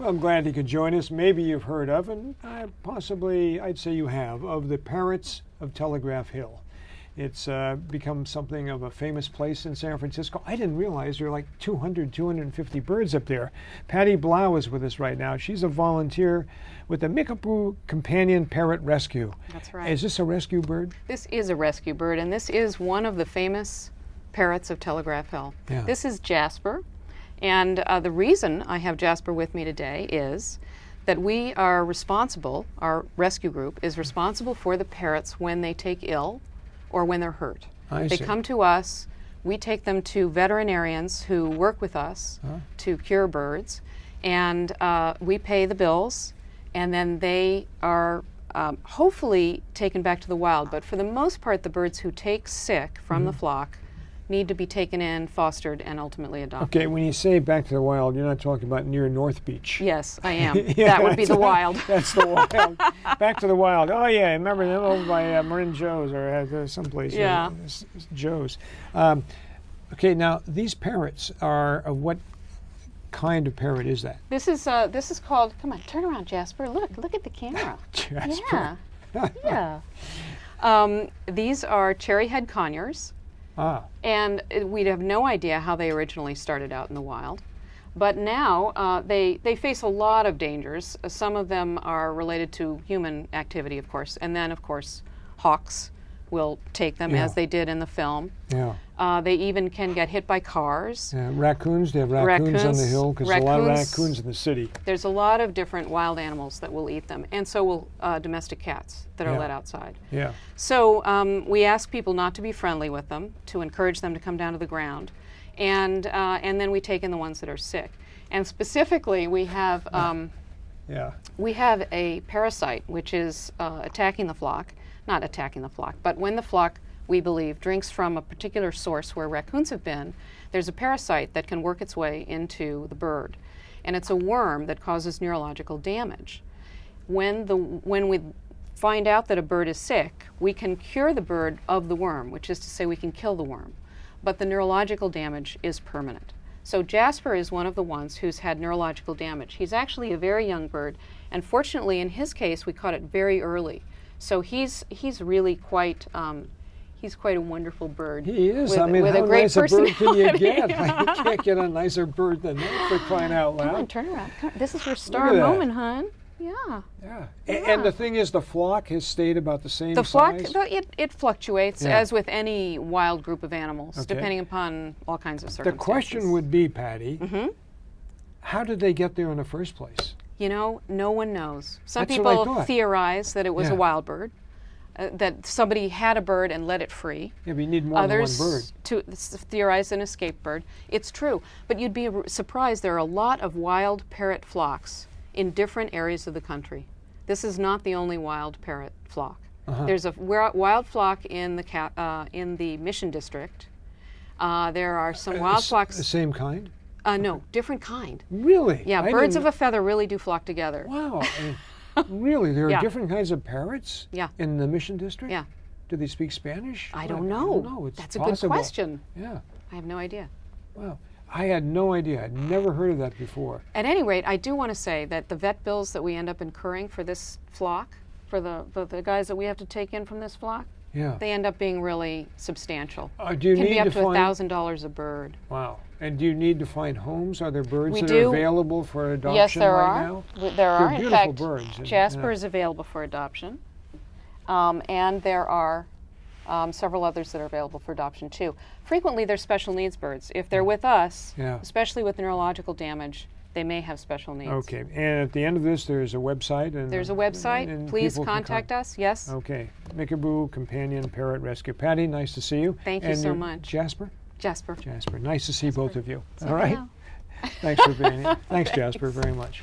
Well, I'm glad he could join us. Maybe you've heard of, and possibly I'd say you have, of the parrots of Telegraph Hill. It's become something of a famous place in San Francisco. I didn't realize there are like 200, 250 birds up there. Patty Blau is with us right now. She's a volunteer with the Mickaboo Companion Parrot Rescue. That's right. Is this a rescue bird? This is a rescue bird, and this is one of the famous parrots of Telegraph Hill. Yeah. This is Jasper, and the reason I have Jasper with me today is that we are responsible, our rescue group is responsible for the parrots when they take ill or when they're hurt. They come to us, we take them to veterinarians who work with us to cure birds, and we pay the bills, and then they are hopefully taken back to the wild. But for the most part, the birds who take sick from the flock need to be taken in, fostered, and ultimately adopted. Okay, when you say back to the wild, you're not talking about near North Beach. Yes, I am. Yeah, that would be the wild. That's the wild. Back to the wild. Oh yeah, I remember them over by Marin Joe's or someplace. Yeah. Joe's. Okay, now these parrots are of what kind of parrot is that? This is called. Come on, turn around, Jasper. Look at the camera. Jasper. Yeah. Yeah. These are cherry-head conures. And we'd have no idea how they originally started out in the wild. But now they face a lot of dangers. Some of them are related to human activity, of course. And then, of course, hawks will take them, as they did in the film. Yeah. They even can get hit by cars. Yeah. Raccoons, they have raccoons on the hill because there's a lot of raccoons in the city. There's a lot of different wild animals that will eat them, and so will domestic cats that are let outside. Yeah. So we ask people not to be friendly with them, to encourage them to come down to the ground, and then we take in the ones that are sick. And specifically, we have we have a parasite which is attacking the flock. Not attacking the flock, but when the flock, we believe, drinks from a particular source where raccoons have been, there's a parasite that can work its way into the bird. And it's a worm that causes neurological damage. When we find out that a bird is sick, we can cure the bird of the worm, which is to say we can kill the worm. But the neurological damage is permanent. So Jasper is one of the ones who's had neurological damage. He's actually a very young bird, and fortunately in his case we caught it very early. So he's really quite he's quite a wonderful bird. He is. With, I mean, with how a great nice a bird can you get? Yeah. You can't get a nicer bird than that, for crying out loud. Come on, turn around. This is your star moment, hon. Yeah. Yeah. And the thing is, the flock has stayed about the same the flock, size? it fluctuates, as with any wild group of animals, depending upon all kinds of circumstances. The question would be, Patty, how did they get there in the first place? You know, no one knows. Some That's what I people thought. theorize that it was a wild bird, that somebody had a bird and let it free. Yeah, but you need more than one bird. Others theorize an escape bird. It's true, but you'd be surprised there are a lot of wild parrot flocks in different areas of the country. This is not the only wild parrot flock. There's a wild flock in the Mission District. There are some wild flocks. The same kind? No, different kind. Really? Yeah, birds of a feather really do flock together. Wow. Really? There are different kinds of parrots in the Mission District? Yeah. Do they speak Spanish? I don't know. I don't know. It's That's possible. a good question. Yeah. I have no idea. Wow. I had no idea. I'd never heard of that before. At any rate, I do want to say that the vet bills that we end up incurring for this flock, for the guys that we have to take in from this flock, they end up being really substantial. Do you It can need be up to to find $1,000 a bird. Wow. And do you need to find homes? Are there birds We that do. are available for adoption Yes, there right are. now? There are. They're In beautiful fact, birds. Jasper is available for adoption. And there are several others that are available for adoption too. Frequently they're special needs birds. If they're with us, especially with neurological damage, they may have special needs. Okay. And at the end of this, there's a website. And there's a website. and Please people can contact us. Yes. Okay. Mickaboo Companion Parrot Rescue. Patty, nice to see you. Thank you so much. Jasper? Jasper. Jasper. Nice to see both of you. So all right. Thanks for being here. Thanks, Jasper, very much.